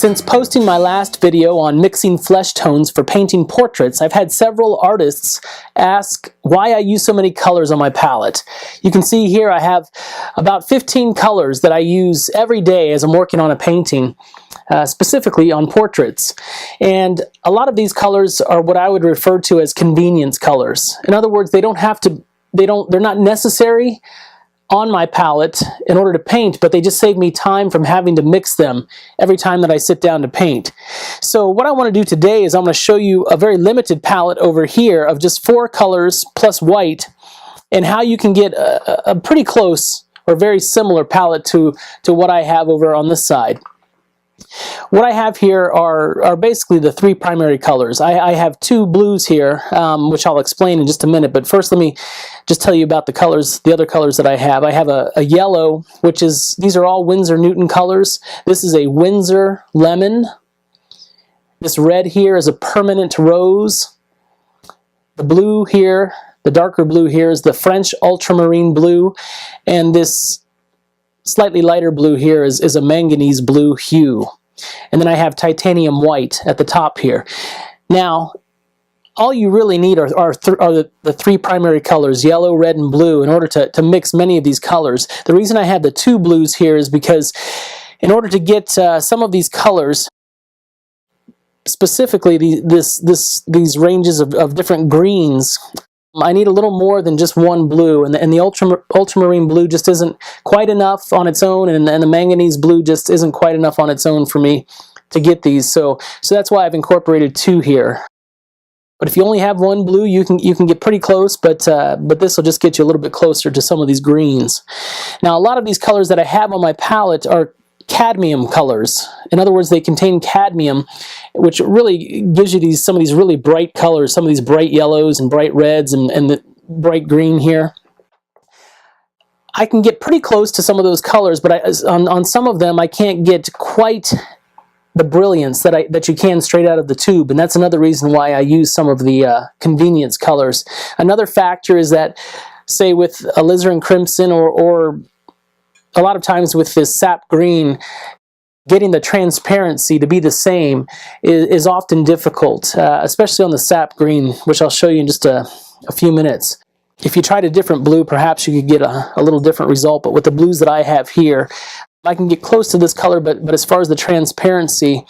Since posting my last video on mixing flesh tones for painting portraits, I've had several artists ask why I use so many colors on my palette. You can see here I have about 15 colors that I use every day as I'm working on a painting, specifically on portraits. And a lot of these colors are what I would refer to as convenience colors. In other words, they're not necessary on my palette in order to paint, but they just save me time from having to mix them every time that I sit down to paint. So what I want to do today is I'm going to show you a very limited palette over here of just 4 colors plus white, and how you can get a pretty close or very similar palette to what I have over on this side. What I have here are basically the 3 primary colors. I have 2 blues here, which I'll explain in just a minute, but first let me just tell you about the colors, the other colors that I have. I have a yellow, which is, these are all Winsor Newton colors. This is a Winsor Lemon. This red here is a Permanent Rose. The blue here, the darker blue here, is the French Ultramarine Blue, and this slightly lighter blue here is a Manganese Blue hue. And then I have Titanium White at the top here. Now, all you really need are the 3 primary colors, yellow, red, and blue, in order to mix many of these colors. The reason I have the 2 blues here is because in order to get some of these colors, specifically these ranges of different greens, I need a little more than just 1 blue, and the ultramarine blue just isn't quite enough on its own, and the manganese blue just isn't quite enough on its own for me to get these. So that's why I've incorporated 2 here. But if you only have 1 blue, you can get pretty close, but this will just get you a little bit closer to some of these greens. Now, a lot of these colors that I have on my palette are cadmium colors. In other words, they contain cadmium, which really gives you some of these really bright colors, some of these bright yellows and bright reds and the bright green here. I can get pretty close to some of those colors, but on some of them I can't get quite the brilliance that you can straight out of the tube, and that's another reason why I use some of the convenience colors. Another factor is that, say with alizarin crimson or a lot of times with this sap green, getting the transparency to be the same is often difficult, especially on the sap green, which I'll show you in just a few minutes. If you tried a different blue, perhaps you could get a little different result, but with the blues that I have here, I can get close to this color, but as far as the transparency,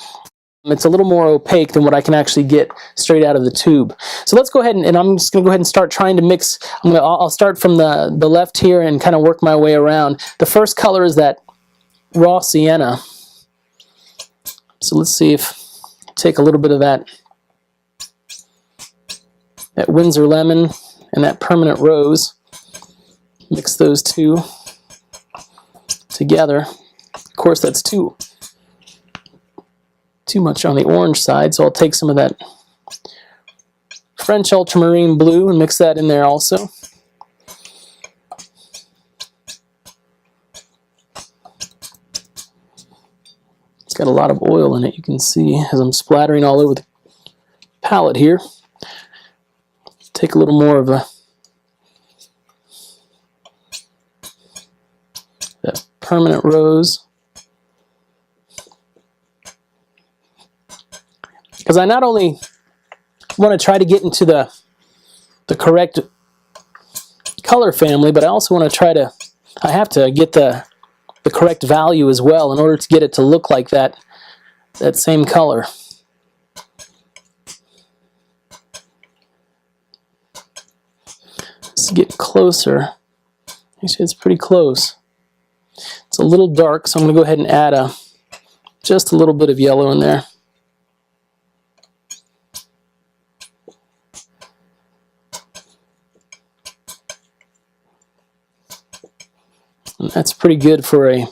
it's a little more opaque than what I can actually get straight out of the tube. So let's go ahead and I'm just going to go ahead and start trying to mix. I'll start from the left here and kind of work my way around. The first color is that raw sienna. So let's see if take a little bit of that Winsor Lemon and that Permanent Rose. Mix those 2 together. Of course, that's too much on the orange side, so I'll take some of that French Ultramarine Blue and mix that in there also. It's got a lot of oil in it, you can see as I'm splattering all over the palette here. Take a little more of that Permanent Rose, because I not only want to try to get into the correct color family, but I also want to I have to get the correct value as well in order to get it to look like that same color. Let's get closer. Actually, it's pretty close. It's a little dark, so I'm going to go ahead and add just a little bit of yellow in there. And that's pretty good for a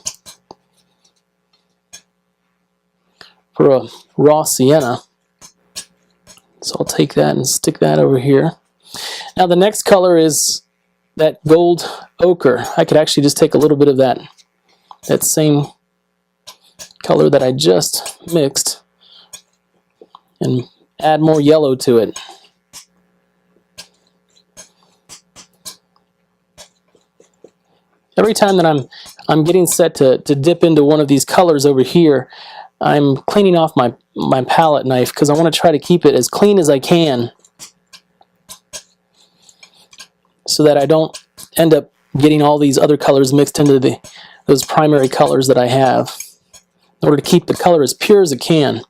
raw sienna. So I'll take that and stick that over here. Now the next color is that gold ochre. I could actually just take a little bit of that same color that I just mixed and add more yellow to it. Every time that I'm getting set to dip into one of these colors over here, I'm cleaning off my palette knife because I want to try to keep it as clean as I can so that I don't end up getting all these other colors mixed into those primary colors that I have, in order to keep the color as pure as it can.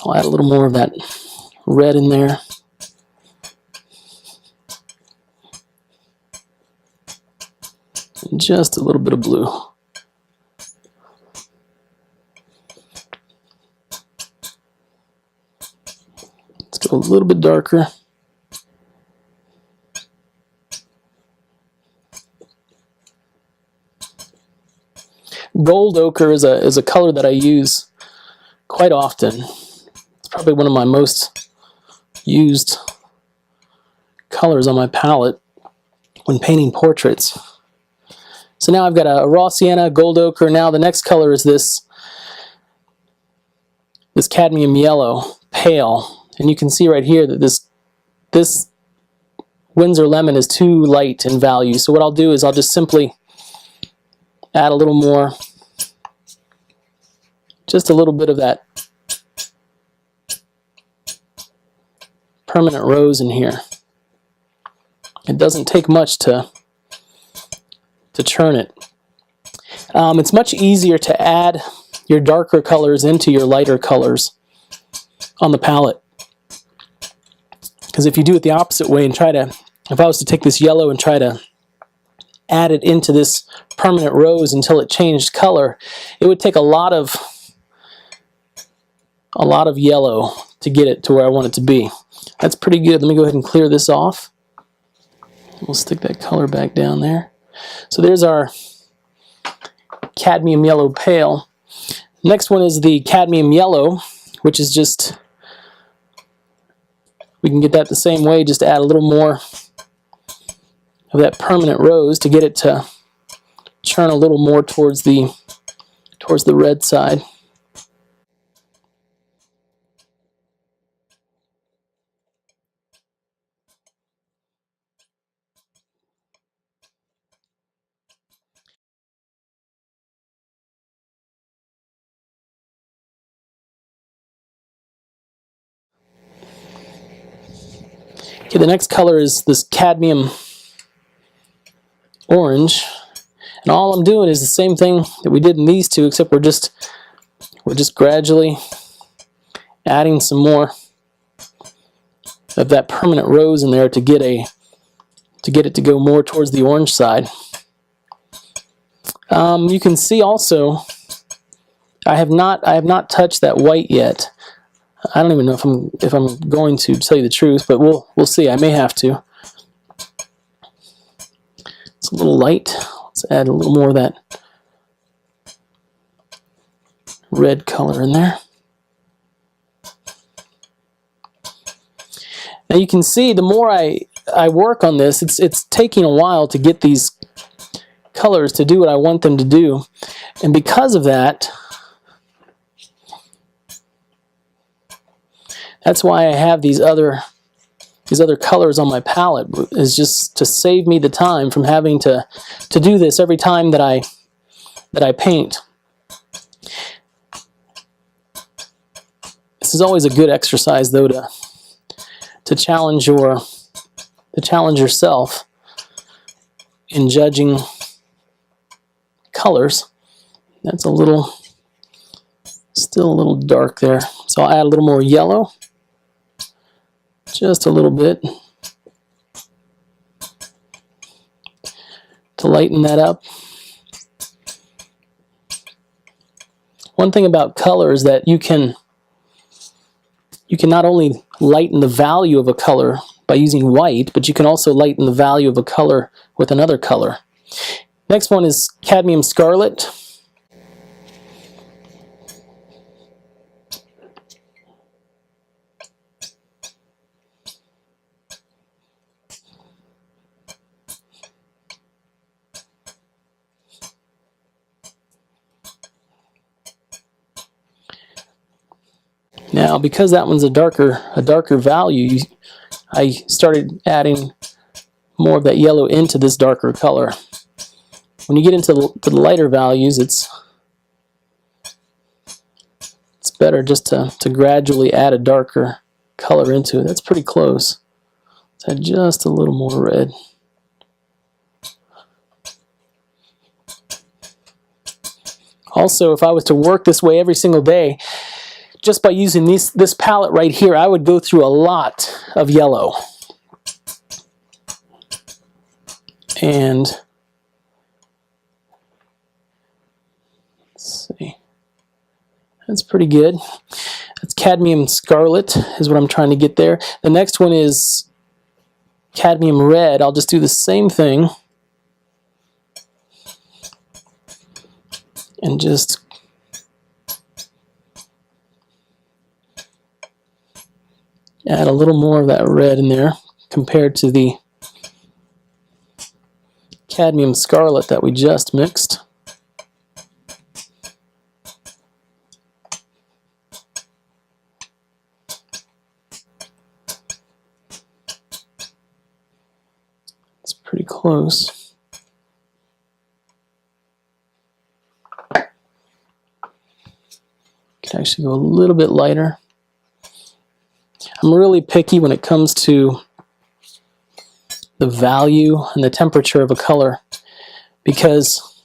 I'll add a little more of that red in there. And just a little bit of blue. Let's go a little bit darker. Gold ochre is a color that I use quite often. It's probably one of my most used colors on my palette when painting portraits. So now I've got a raw sienna, gold ochre. Now the next color is this cadmium yellow, pale. And you can see right here that this Winsor lemon is too light in value. So what I'll do is I'll just simply add a little more, just a little bit of that permanent rose in here. It doesn't take much to churn it. It's much easier to add your darker colors into your lighter colors on the palette. Because if you do it the opposite way and if I was to take this yellow and try to add it into this permanent rose until it changed color, it would take a lot of yellow to get it to where I want it to be. That's pretty good. Let me go ahead and clear this off. We'll stick that color back down there. So there's our cadmium yellow pale. Next one is the cadmium yellow, which is just, we can get that the same way, just add a little more of that permanent rose to get it to churn a little more towards the red side. Okay, the next color is this cadmium orange, and all I'm doing is the same thing that we did in these two, except we're just gradually adding some more of that permanent rose in there to get it to go more towards the orange side. You can see also I have not touched that white yet. I don't even know if I'm going to tell you the truth, but we'll see. I may have to. It's a little light. Let's add a little more of that red color in there. Now you can see the more I work on this, it's taking a while to get these colors to do what I want them to do, and because of that, that's why I have these other colors on my palette, is just to save me the time from having to do this every time that I paint. This is always a good exercise, though, to challenge yourself in judging colors. That's still a little dark there, so I'll add a little more yellow. Just a little bit to lighten that up. One thing about color is that you can not only lighten the value of a color by using white, but you can also lighten the value of a color with another color. Next one is cadmium scarlet. Now, because that one's a darker value, I started adding more of that yellow into this darker color. When you get into the lighter values, it's better just to gradually add a darker color into it. That's pretty close. Let's add just a little more red. Also, if I was to work this way every single day, just by using this palette right here, I would go through a lot of yellow. And let's see, that's pretty good. That's cadmium scarlet is what I'm trying to get there. The next one is cadmium red. I'll just do the same thing and just add a little more of that red in there compared to the cadmium scarlet that we just mixed. It's pretty close. Can actually go a little bit lighter. I'm really picky when it comes to the value and the temperature of a color because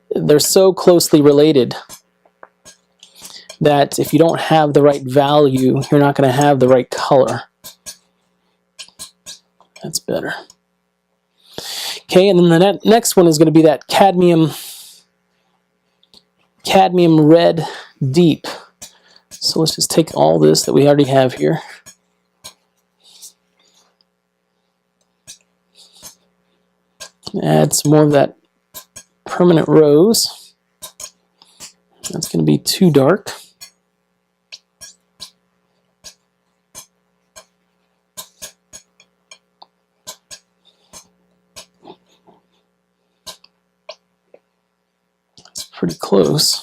they're so closely related that if you don't have the right value, you're not going to have the right color. That's better. Okay, and then the next one is going to be that cadmium red deep. So let's just take all this that we already have here. Add some more of that permanent rose. That's going to be too dark. That's pretty close.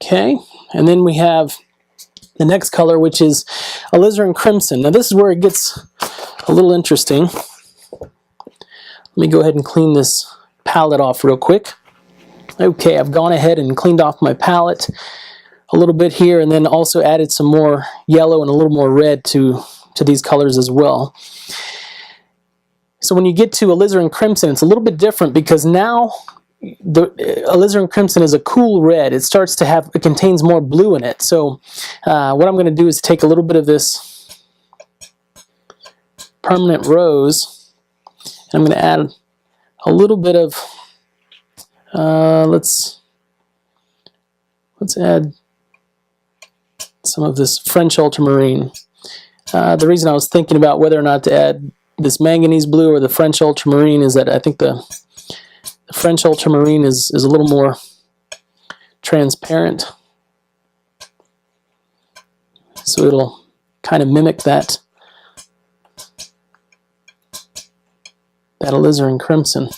Okay, and then we have the next color, which is alizarin crimson. Now this is where it gets a little interesting. Let me go ahead and clean this palette off real quick. Okay, I've gone ahead and cleaned off my palette a little bit here, and then also added some more yellow and a little more red to these colors as well. So when you get to alizarin crimson, it's a little bit different because now the alizarin crimson is a cool red. It contains more blue in it. So what I'm going to do is take a little bit of this permanent rose, and I'm going to add a little bit of let's add some of this French ultramarine. The reason I was thinking about whether or not to add this manganese blue or the French ultramarine is that I think the French ultramarine is a little more transparent, so it'll kind of mimic that alizarin crimson.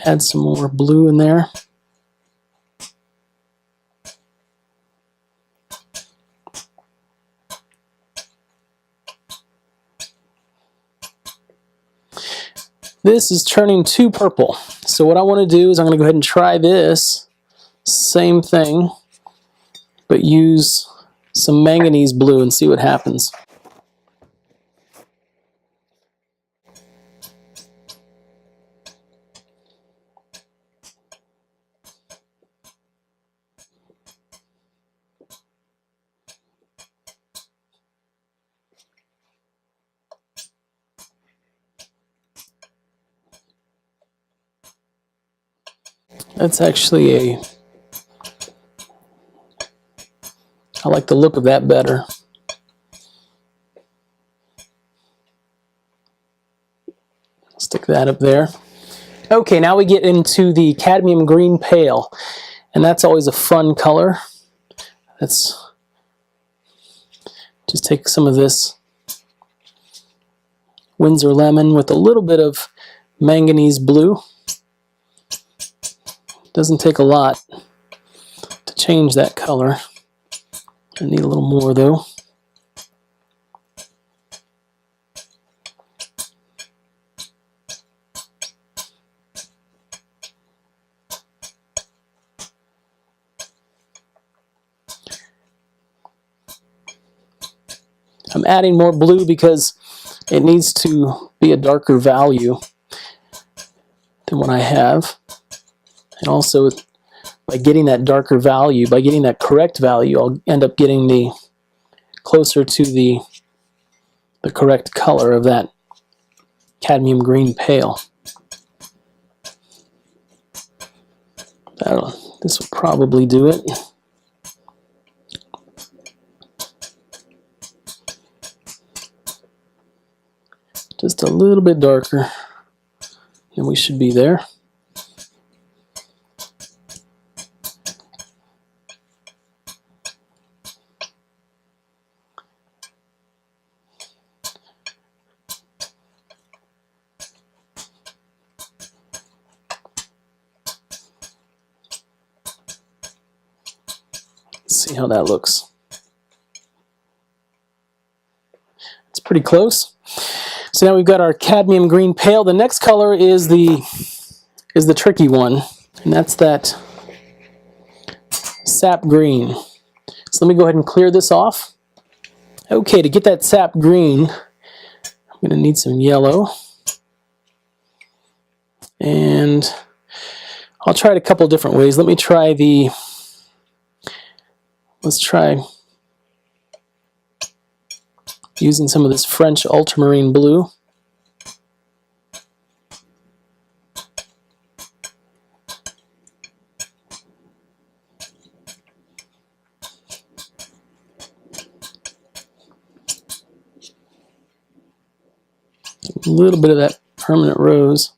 Add some more blue in there. This is turning too purple. So what I want to do is I'm going to go ahead and try this same thing, but use some manganese blue and see what happens. That's actually I like the look of that better. Stick that up there. Okay, now we get into the cadmium green pale, and that's always a fun color. Let's just take some of this Winsor lemon with a little bit of manganese blue. Doesn't take a lot to change that color. I need a little more though. I'm adding more blue because it needs to be a darker value than what I have. And also, by getting that darker value, by getting that correct value, I'll end up getting the closer to the correct color of that cadmium green pale. This will probably do it. Just a little bit darker, and we should be there. Let's see how that looks. It's pretty close. So now we've got our cadmium green pale. The next color is the tricky one, and that's that sap green. So let me go ahead and clear this off. Okay, to get that sap green, I'm going to need some yellow. And I'll try it a couple different ways. Let's try using some of this French ultramarine blue. A little bit of that permanent rose.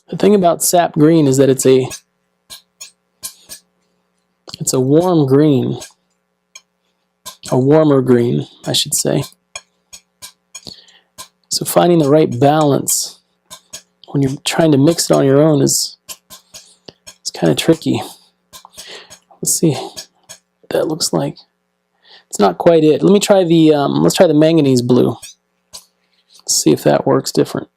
The thing about sap green is that it's a warm green, a warmer green, I should say. So finding the right balance when you're trying to mix it on your own is kind of tricky. Let's see what that looks like. It's not quite it. Let me try let's try the manganese blue. Let's see if that works different.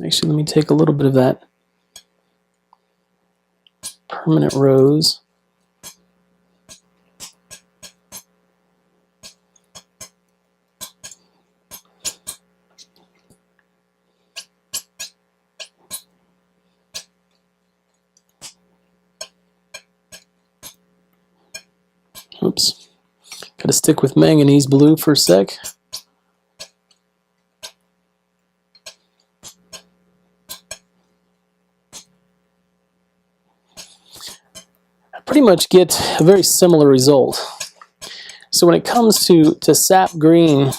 Actually, let me take a little bit of that permanent rose. Oops. Gotta stick with manganese blue for a sec. Pretty much get a very similar result. So when it comes to sap green,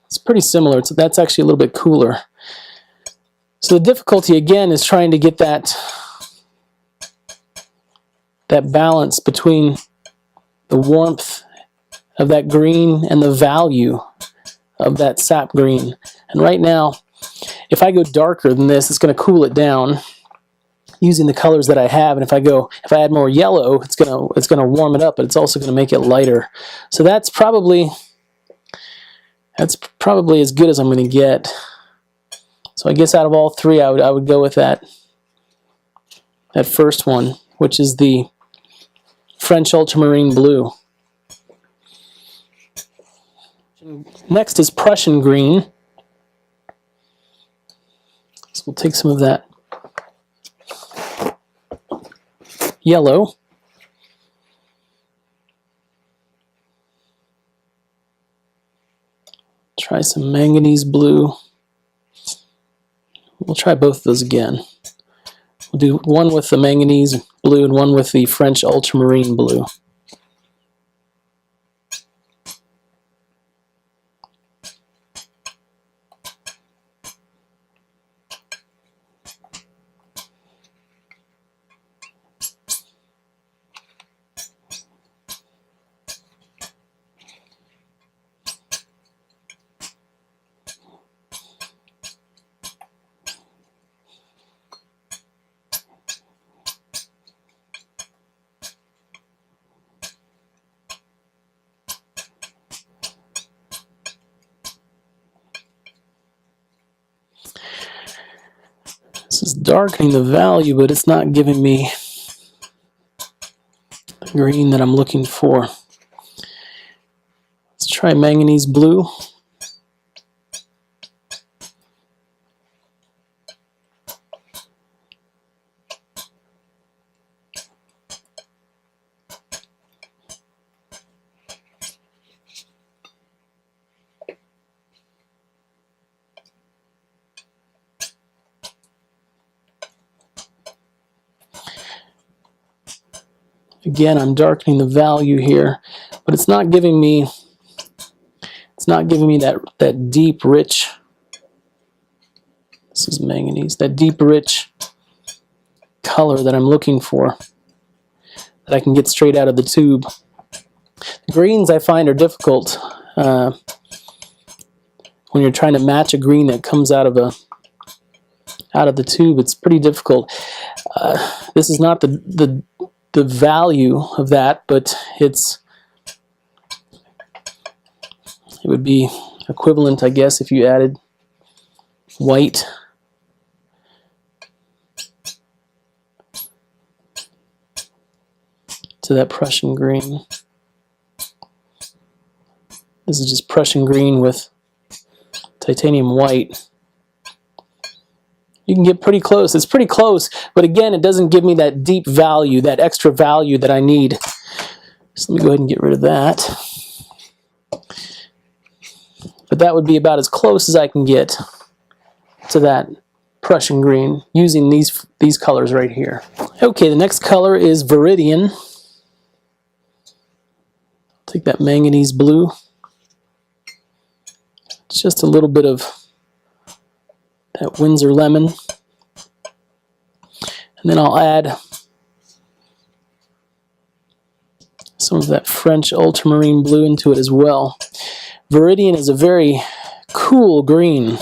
it's pretty similar. So that's actually a little bit cooler. So the difficulty again is trying to get that balance between the warmth of that green and the value of that sap green. And right now, if I go darker than this, it's going to cool it down using the colors that I have. And if I add more yellow, it's going to warm it up, but it's also going to make it lighter. So that's probably as good as I'm going to get. So I guess out of all three, I would go with that first one, which is the French ultramarine blue. Next is Prussian green. So we'll take some of that yellow. Try some manganese blue. We'll try both of those again. We'll do one with the manganese blue and one with the French ultramarine blue. This is darkening the value, but it's not giving me the green that I'm looking for. Let's try manganese blue. Again, I'm darkening the value here, but it's not giving me that deep, rich. This is manganese. That deep, rich color that I'm looking for, that I can get straight out of the tube. The greens I find are difficult when you're trying to match a green that comes out of the tube. It's pretty difficult. This is not the value of that, but it would be equivalent, I guess, if you added white to that Prussian green. This is just Prussian green with titanium white. You can get pretty close. It's pretty close, but again, it doesn't give me that deep value, that extra value that I need. So let me go ahead and get rid of that. But that would be about as close as I can get to that Prussian green using these colors right here. Okay, the next color is Viridian. Take that manganese blue. Just a little bit of that Winsor lemon, and then I'll add some of that French ultramarine blue into it as well. Viridian is a very cool green.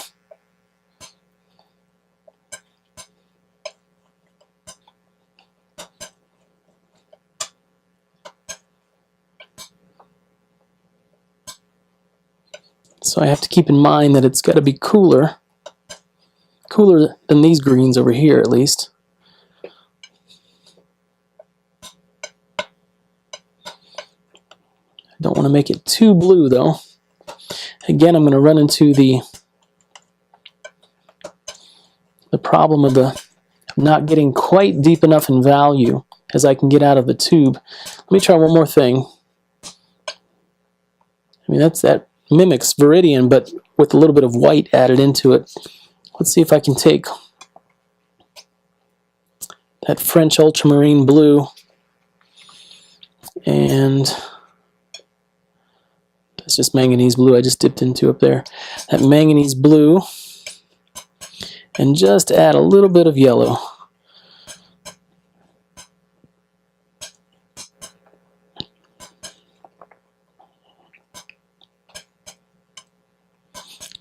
So I have to keep in mind that it's got to be cooler than these greens over here, at least. I don't want to make it too blue, though. Again, I'm going to run into the problem of not getting quite deep enough in value as I can get out of the tube. Let me try one more thing. I mean, that mimics Viridian, but with a little bit of white added into it. Let's see if I can take that French ultramarine blue and it's just manganese blue I just dipped into up there. That manganese blue, and just add a little bit of yellow.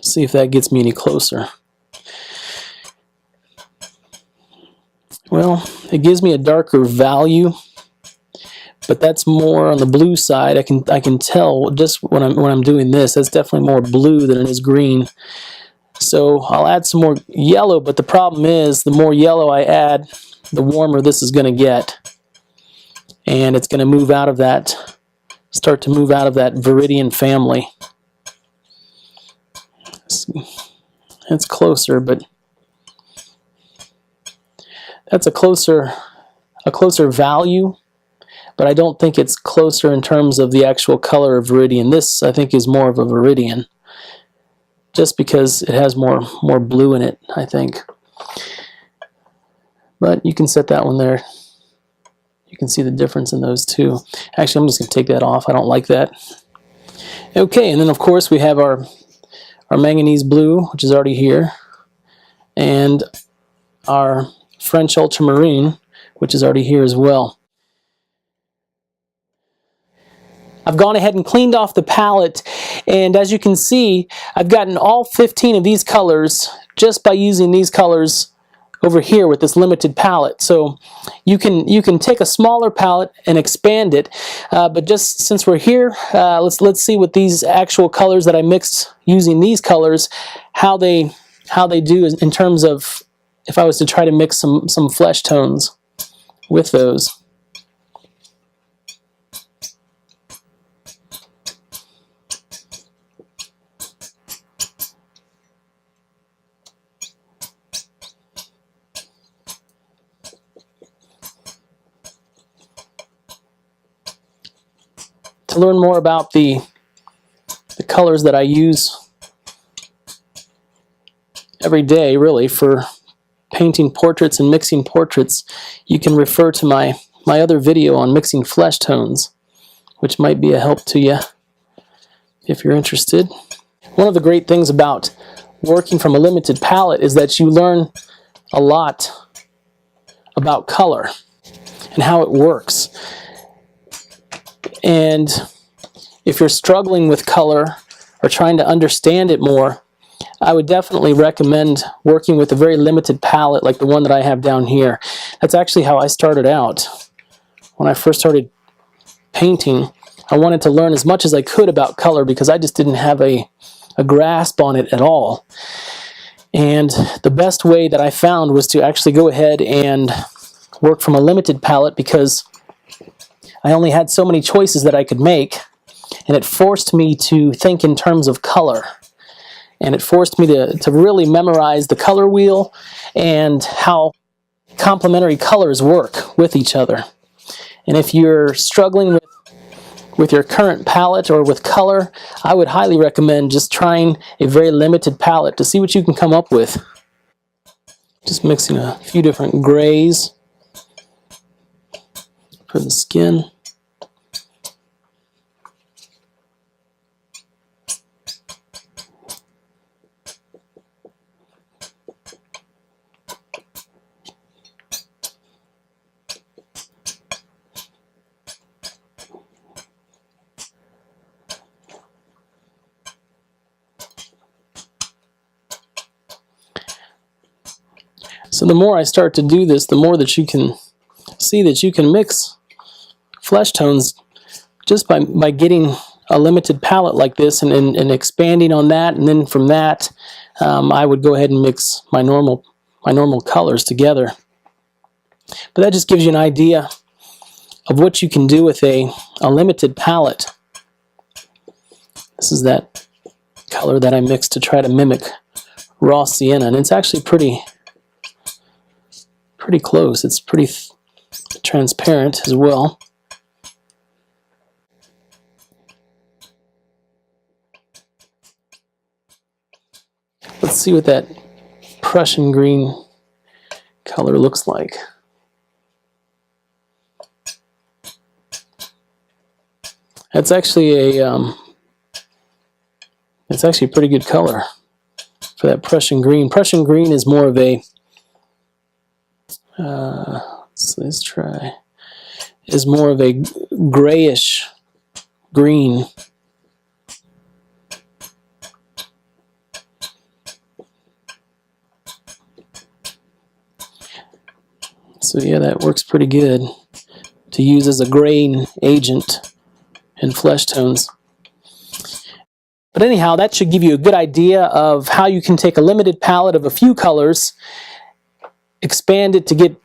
See if that gets me any closer. Well, it gives me a darker value, but that's more on the blue side. I can tell just when I'm doing this, that's definitely more blue than it is green. So I'll add some more yellow, but the problem is the more yellow I add, the warmer this is going to get. And it's going to move out of that, start to move out of that Viridian family. It's closer, but that's a closer value, but I don't think it's closer in terms of the actual color of Viridian. This, I think, is more of a Viridian, just because it has more blue in it, I think. But you can set that one there. You can see the difference in those two. Actually, I'm just going to take that off. I don't like that. Okay, and then of course we have our manganese blue, which is already here, and our French ultramarine, which is already here as well. I've gone ahead and cleaned off the palette, and as you can see, I've gotten all 15 of these colors just by using these colors over here with this limited palette. So you can take a smaller palette and expand it, but just since we're here, let's see what these actual colors that I mixed using these colors, how they do in terms of if I was to try to mix some flesh tones with those. To learn more about the colors that I use every day, really, for painting portraits and mixing portraits, you can refer to my other video on mixing flesh tones, which might be a help to you if you're interested. One of the great things about working from a limited palette is that you learn a lot about color and how it works. And if you're struggling with color or trying to understand it more, I would definitely recommend working with a very limited palette like the one that I have down here. That's actually how I started out. When I first started painting, I wanted to learn as much as I could about color because I just didn't have a grasp on it at all. And the best way that I found was to actually go ahead and work from a limited palette because I only had so many choices that I could make, and it forced me to think in terms of color. And it forced me to really memorize the color wheel and how complementary colors work with each other. And if you're struggling with your current palette or with color, I would highly recommend just trying a very limited palette to see what you can come up with. Just mixing a few different grays for the skin. So the more I start to do this, the more that you can see that you can mix flesh tones just by getting a limited palette like this and expanding on that, and then from that I would go ahead and mix my normal colors together. But that just gives you an idea of what you can do with a limited palette. This is that color that I mixed to try to mimic raw sienna, and it's actually pretty close. It's pretty transparent as well. Let's see what that Prussian green color looks like. That's actually it's actually a pretty good color for that Prussian green. Prussian green is more of a let's try. Is more of a grayish green. So yeah, that works pretty good to use as a grain agent in flesh tones. But anyhow, that should give you a good idea of how you can take a limited palette of a few colors, expand it to get,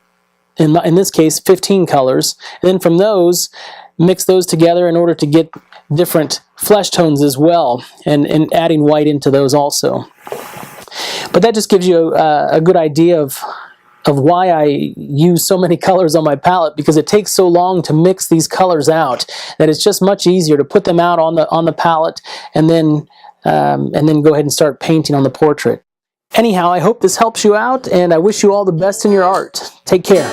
in this case, 15 colors, and then from those, mix those together in order to get different flesh tones as well, and adding white into those also. But that just gives you a good idea of why I use so many colors on my palette, because it takes so long to mix these colors out that it's just much easier to put them out on the palette and then go ahead and start painting on the portrait. Anyhow, I hope this helps you out, and I wish you all the best in your art. Take care.